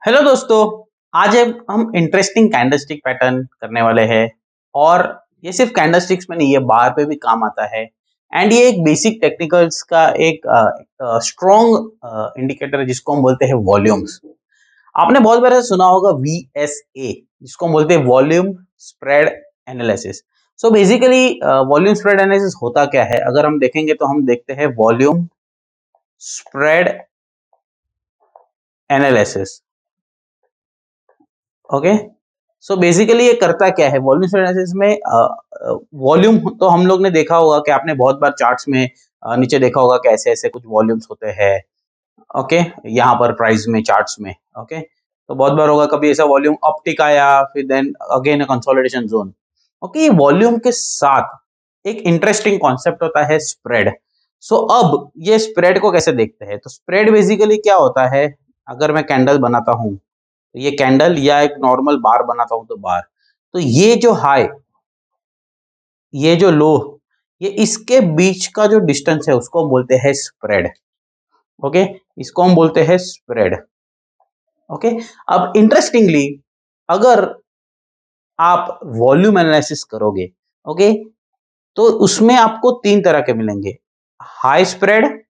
Hello दोस्तों। आज हम इंटरेस्टिंग कैंडलस्टिक पैटर्न करने वाले हैं और ये सिर्फ कैंडलस्टिक्स में नहीं, ये बार पे भी काम आता है। एंड ये एक बेसिक टेक्निकल्स का एक स्ट्रॉन्ग इंडिकेटर है जिसको हम बोलते हैं वॉल्यूम्स। आपने बहुत बार ऐसा सुना होगा VSA, जिसको हम बोलते हैं volume spread analysis. So basically volume spread analysis होता क्या है, अगर हम देखेंगे तो हम देखते हैं volume spread analysis. Okay, so basically ये करता क्या है वॉल्यूम एनालिसिस में। वॉल्यूम तो हम लोग ने देखा होगा कि आपने बहुत बार चार्ट्स में नीचे देखा होगा कि ऐसे ऐसे कुछ वॉल्यूम्स होते हैं। ओके, यहाँ पर प्राइस में चार्ट्स में। ओके, तो बहुत बार होगा कभी ऐसा वॉल्यूम अपटिक आया, फिर then again consolidation zone. Okay, volume के साथ एक इंटरेस्टिंग कॉन्सेप्ट होता है स्प्रेड। सो अब ये स्प्रेड को कैसे देखते हैं, तो स्प्रेड बेसिकली क्या होता है। अगर मैं कैंडल बनाता हूँ, तो ये कैंडल या एक नॉर्मल बार बनाता हूं तो बार, तो ये जो हाई, ये जो लो, ये इसके बीच का जो डिस्टेंस है उसको हम बोलते हैं स्प्रेड। ओके, इसको हम बोलते हैं स्प्रेड। ओके, अब इंटरेस्टिंगली अगर आप वॉल्यूम एनालिसिस करोगे, ओके, तो उसमें आपको तीन तरह के मिलेंगे। हाई स्प्रेड,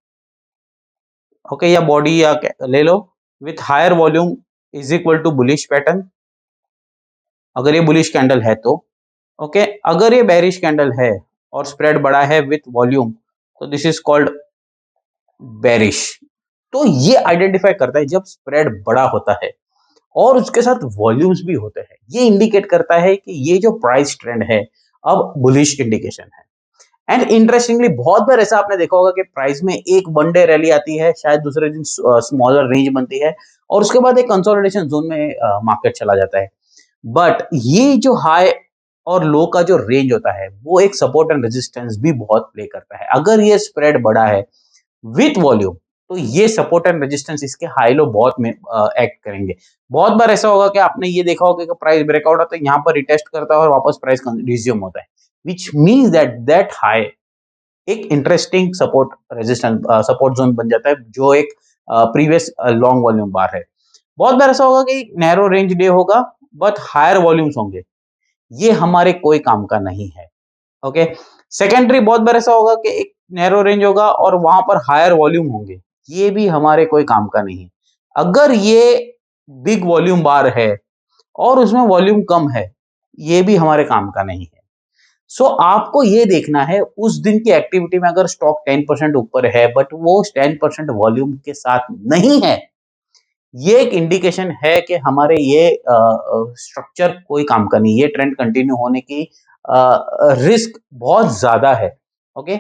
ओके, या बॉडी या ले लो, with higher volume is equal to bullish pattern, अगर ये बुलिश कैंडल है तो। ओके, अगर ये बेरिश कैंडल है और स्प्रेड बड़ा है विथ वॉल्यूम, तो दिस इज कॉल्ड बेरिश। तो ये आइडेंटिफाई करता है जब स्प्रेड बड़ा होता है और उसके साथ वॉल्यूम्स भी होते हैं, ये इंडिकेट करता है कि ये जो प्राइस ट्रेंड है अब बुलिश इंडिकेशन है। एंड इंटरेस्टिंगली बहुत बार ऐसा आपने देखा होगा कि प्राइस में एक वन डे रैली आती है, शायद दूसरे दिन स्मॉलर रेंज बनती है और उसके बाद एक कंसोलिडेशन जोन में मार्केट चला जाता है। बट ये जो हाई और लो का जो रेंज होता है वो एक सपोर्ट एंड रेजिस्टेंस भी बहुत प्ले करता है। अगर ये स्प्रेड बड़ा है विथ वॉल्यूम, तो ये सपोर्ट एंड रेजिस्टेंस इसके हाई लो बहुत में एक्ट करेंगे। बहुत बार ऐसा होगा कि आपने ये देखा होगा कि प्राइस ब्रेकआउट होता है, यहाँ पर रिटेस्ट करता है और वापस प्राइस रिज्यूम होता है, विच मीन्स दैट हाई एक interesting support resistance support zone बन जाता है, जो एक प्रीवियस लॉन्ग वॉल्यूम बार है। बहुत बार ऐसा होगा कि नैरो रेंज डे होगा बट हायर वॉल्यूम्स होंगे, ये हमारे कोई काम का नहीं है। ओके, सेकेंडरी बहुत बार ऐसा होगा कि एक नैरो रेंज होगा और वहां पर हायर वॉल्यूम होंगे, ये भी हमारे कोई काम का नहीं है। अगर ये बिग वॉल्यूम बार है और उसमें वॉल्यूम कम है, ये भी हमारे काम का नहीं है। सो आपको ये देखना है उस दिन की एक्टिविटी में, अगर स्टॉक 10% ऊपर है बट वो 10% वॉल्यूम के साथ नहीं है, ये एक इंडिकेशन है कि हमारे ये स्ट्रक्चर कोई काम का नहीं, ये ट्रेंड कंटिन्यू होने की रिस्क बहुत ज्यादा है। ओके,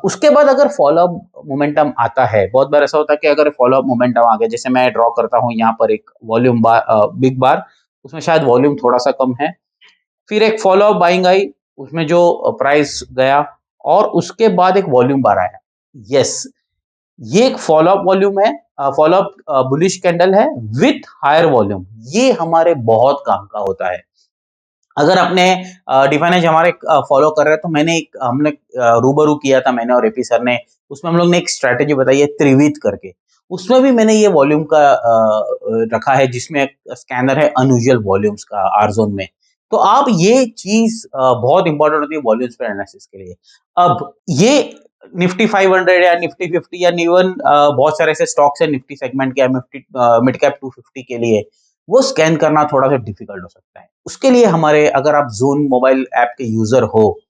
उसके बाद अगर फॉलोअप मोमेंटम आता है, बहुत बार ऐसा होता है कि अगर फॉलोअप मोमेंटम आ गया, जैसे मैं ड्रॉ करता हूँ यहाँ पर एक वॉल्यूम बार, बिग बार, उसमें शायद वॉल्यूम थोड़ा सा कम है, फिर एक फॉलोअप बाइंग आई, उसमें जो प्राइस गया और उसके बाद एक वॉल्यूम बार आया। यस, ये एक फॉलोअप वॉल्यूम है, फॉलोअप बुलिश कैंडल है विथ हायर वॉल्यूम, ये हमारे बहुत काम का होता है। अगर आपने डिफाइनेज हमारे फॉलो कर रहे हैं, तो हमने रूबरू किया था, मैंने और एपी सर ने, उसमें हम लोग ने एक स्ट्रेटेजी बताई है त्रिविध करके। उसमें भी मैंने ये वॉल्यूम का रखा है, जिसमें स्कैनर है अनयूजुअल वॉल्यूम्स का आर जोन में। तो आप ये चीज बहुत इंपॉर्टेंट होती है वॉल्यूम्स पर एनालिसिस के लिए। अब ये निफ्टी 500 या निफ्टी 50 या इवन बहुत सारे ऐसे स्टॉक्स है निफ्टी सेगमेंट के, निफ्टी मिड कैप 250 के लिए वो स्कैन करना थोड़ा सा डिफिकल्ट हो सकता है। उसके लिए हमारे, अगर आप जोन मोबाइल ऐप के यूजर हो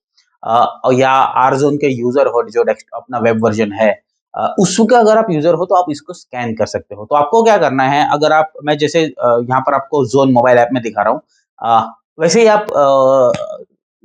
या आर जोन के यूजर हो, जो अपना वेब वर्जन है, उसका अगर आप यूजर हो तो आप इसको स्कैन कर सकते हो। तो आपको क्या करना है, अगर आप, मैं जैसे यहाँ पर आपको जोन मोबाइल ऐप में दिखा रहा हूँ, वैसे ही आप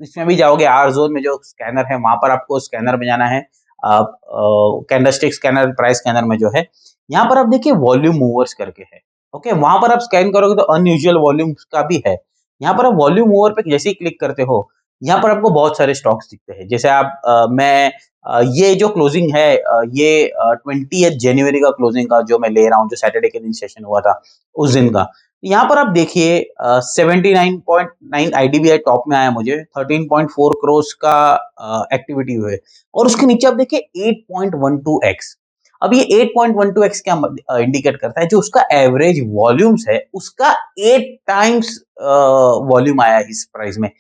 इसमें भी जाओगे, आर जोन में जो स्कैनर है वहां पर आपको स्कैनर में जाना है, कैंडलस्टिक स्कैनर, प्राइस स्कैनर में जो है, यहाँ पर आप देखिए वॉल्यूम मूवर्स करके है। ओके, वहां पर आप स्कैन करोगे तो अनयूजुअल वॉल्यूम का भी है। यहाँ पर आप वॉल्यूम मूवर पे जैसे ही क्लिक करते हो, यहाँ पर आपको बहुत सारे स्टॉक्स दिखते हैं। जैसे आप ये जो क्लोजिंग है, ये 20 जनवरी का क्लोजिंग का जो मैं ले रहा हूँ, जो सैटरडे के दिन सेशन हुआ था उस दिन का। यहाँ पर आप देखिए 79.9 IDBI टॉप में आया, मुझे 13.4 करोड़ का एक्टिविटी हुए, और उसके नीचे आप देखिए 8.12x। अब ये 8.12x क्या इंडिकेट करता है, जो उसका एवरेज वॉल्यूम्स है उसका 8 टाइम्स वॉल्यूम आया है इस प्राइस में।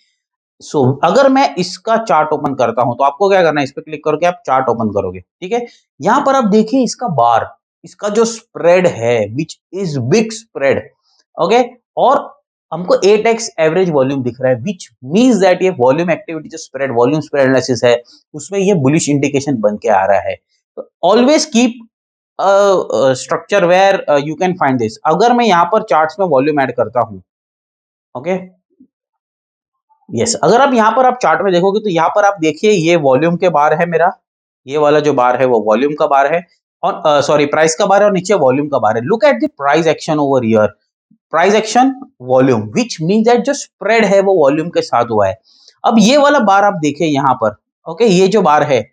सो अगर मैं इसका चार्ट ओपन करता हूं तो आपको क्या करना है, इस पे क्लिक करके आप चार्ट ओपन करोगे, ठीक है। यहां पर आप देखिए इसका बार, इसका जो स्प्रेड है which is big spread, okay. और हमको 8x एवरेज वॉल्यूम दिख रहा है, विच मींस दैट ये वॉल्यूम एक्टिविटी जो स्प्रेड वॉल्यूम स्प्रेड एनालिसिस है उसमें ये बुलिश इंडिकेशन बन के आ रहा है। तो always keep structure where you can find this. अगर मैं यहाँ पर चार्ट्स में वॉल्यूम ऐड करता हूँ, ओके, यस, अगर आप यहाँ पर आप चार्ट में देखोगे तो यहाँ पर आप देखिए ये वॉल्यूम के बार है मेरा, ये वाला जो बार है वो वॉल्यूम का बार है, और सॉरी प्राइस का बार है, और नीचे वॉल्यूम का बार है। Look at the price action over here, price action volume, which means that जो स्प्रेड है वो वॉल्यूम के साथ हुआ है। अब ये वाला बार आप देखिए यहाँ पर, ओके, ये जो बार है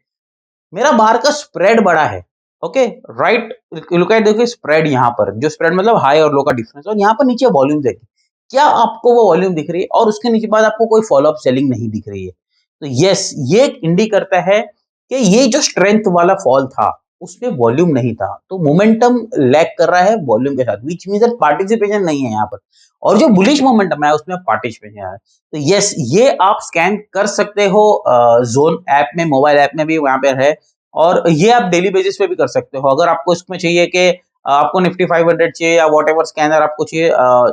मेरा बार का स्प्रेड बड़ा है, ओके, राइट। लुक एट, देखिए स्प्रेड यहाँ पर, जो स्प्रेड मतलब हाई और लो का डिफरेंस, और यहाँ पर नीचे वॉल्यूम देखिए, क्या आपको वो वॉल्यूम दिख रही है, और उसके नीचे बाद आपको कोई फॉलोअप सेलिंग नहीं दिख रही है। तो यस, ये इंडी करता है कि ये जो स्ट्रेंथ वाला फॉल था उसमें वॉल्यूम नहीं था, तो मोमेंटम लैग कर रहा है वॉल्यूम के साथ, विच मीन्स दैट पार्टिसिपेशन नहीं है यहाँ पर, और जो बुलिश मोमेंटम है उसमें पार्टिसिपेशन है। तो यस, ये आप स्कैन कर सकते हो जोन ऐप में, मोबाइल ऐप में भी वहां पे है, और ये आप डेली बेसिस पे भी कर सकते हो। अगर आपको इसमें चाहिए कि आपको निफ्टी 500 चाहिए या वॉट एवर स्कैनर आपको चाहिए,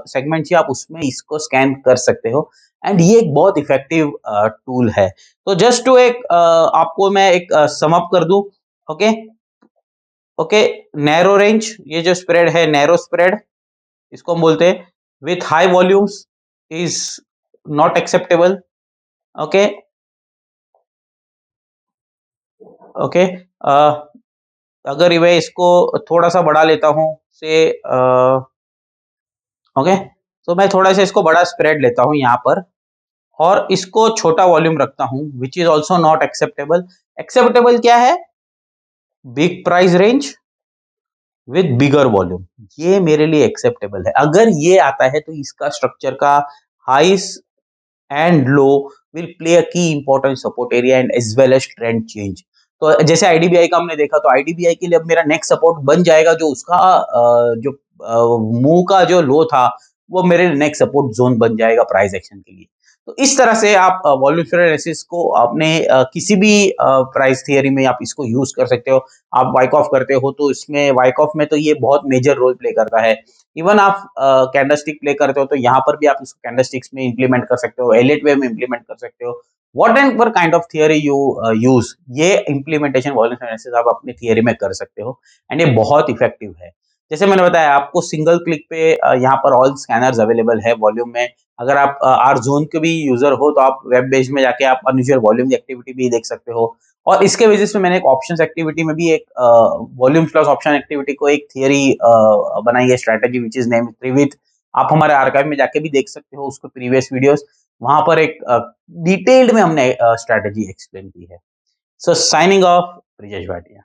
सेगमेंट चाहिए, आप उसमें इसको स्कैन कर सकते हो, एंड ये एक बहुत इफेक्टिव टूल है। तो जस्ट टू एक आपको मैं एक सम अप कर दूं, ओके, ओके, नैरो रेंज, ये जो स्प्रेड है नैरो स्प्रेड इसको हम बोलते हैं, with high volumes is not acceptable, okay, okay. अगर मैं इसको थोड़ा सा बढ़ा लेता हूँ से, ओके, तो मैं थोड़ा सा इसको बड़ा स्प्रेड लेता हूँ यहाँ पर, और इसको छोटा वॉल्यूम रखता हूँ, which is also not acceptable. Acceptable क्या है, big price range with bigger volume, ये मेरे लिए एक्सेप्टेबल है। अगर ये आता है तो इसका स्ट्रक्चर का highs and low will play a key important support area and as well as trend change. तो जैसे आईडीबीआई का हमने देखा, तो आईडीबीआई के लिए अब मेरा नेक्स्ट सपोर्ट बन जाएगा, जो उसका जो मुंह का जो लो था वो मेरे नेक्स्ट सपोर्ट जोन बन जाएगा प्राइस एक्शन के लिए। तो इस तरह से आप वॉल्यूमेट्रिक एनालिसिस को अपने किसी भी प्राइस थियरी में आप इसको यूज कर सकते हो। आप वाइकऑफ करते हो तो इसमें वाइकऑफ में तो ये बहुत मेजर रोल प्ले करता है। इवन आप कैंडलस्टिक प्ले करते हो तो यहाँ पर भी आप इसको कैंडलस्टिक्स में इंप्लीमेंट कर सकते हो, एलिट वे में इंप्लीमेंट कर सकते हो। What ever kind of theory you use, ये इंप्लीमेंटेशन वॉल्यूम एनालिसिस आप अपनी थियरी में कर सकते हो, एंड ये बहुत इफेक्टिव है। जैसे मैंने बताया आपको सिंगल क्लिक पे यहाँ पर ऑल स्कैनर्स अवेलेबल है वॉल्यूम में। अगर आप आर जोन के भी यूजर हो तो आप वेब पेज में जाके आप अनयूजुअल वॉल्यूम की एक्टिविटी भी देख सकते हो, और इसके बेसिस पे मैंने एक ऑप्शंस एक्टिविटी में भी एक वॉल्यूम प्लस ऑप्शन एक्टिविटी को एक थियरी बनाई है, स्ट्रेटजी विच इज नेम त्रिविध। आप हमारे आर्काइव में जाके भी देख सकते हो उसको प्रीवियस वीडियोस, वहां पर एक डिटेल्ड में हमने स्ट्रेटजी एक्सप्लेन की है। सो साइनिंग ऑफ, ब्रिजेश भाटिया।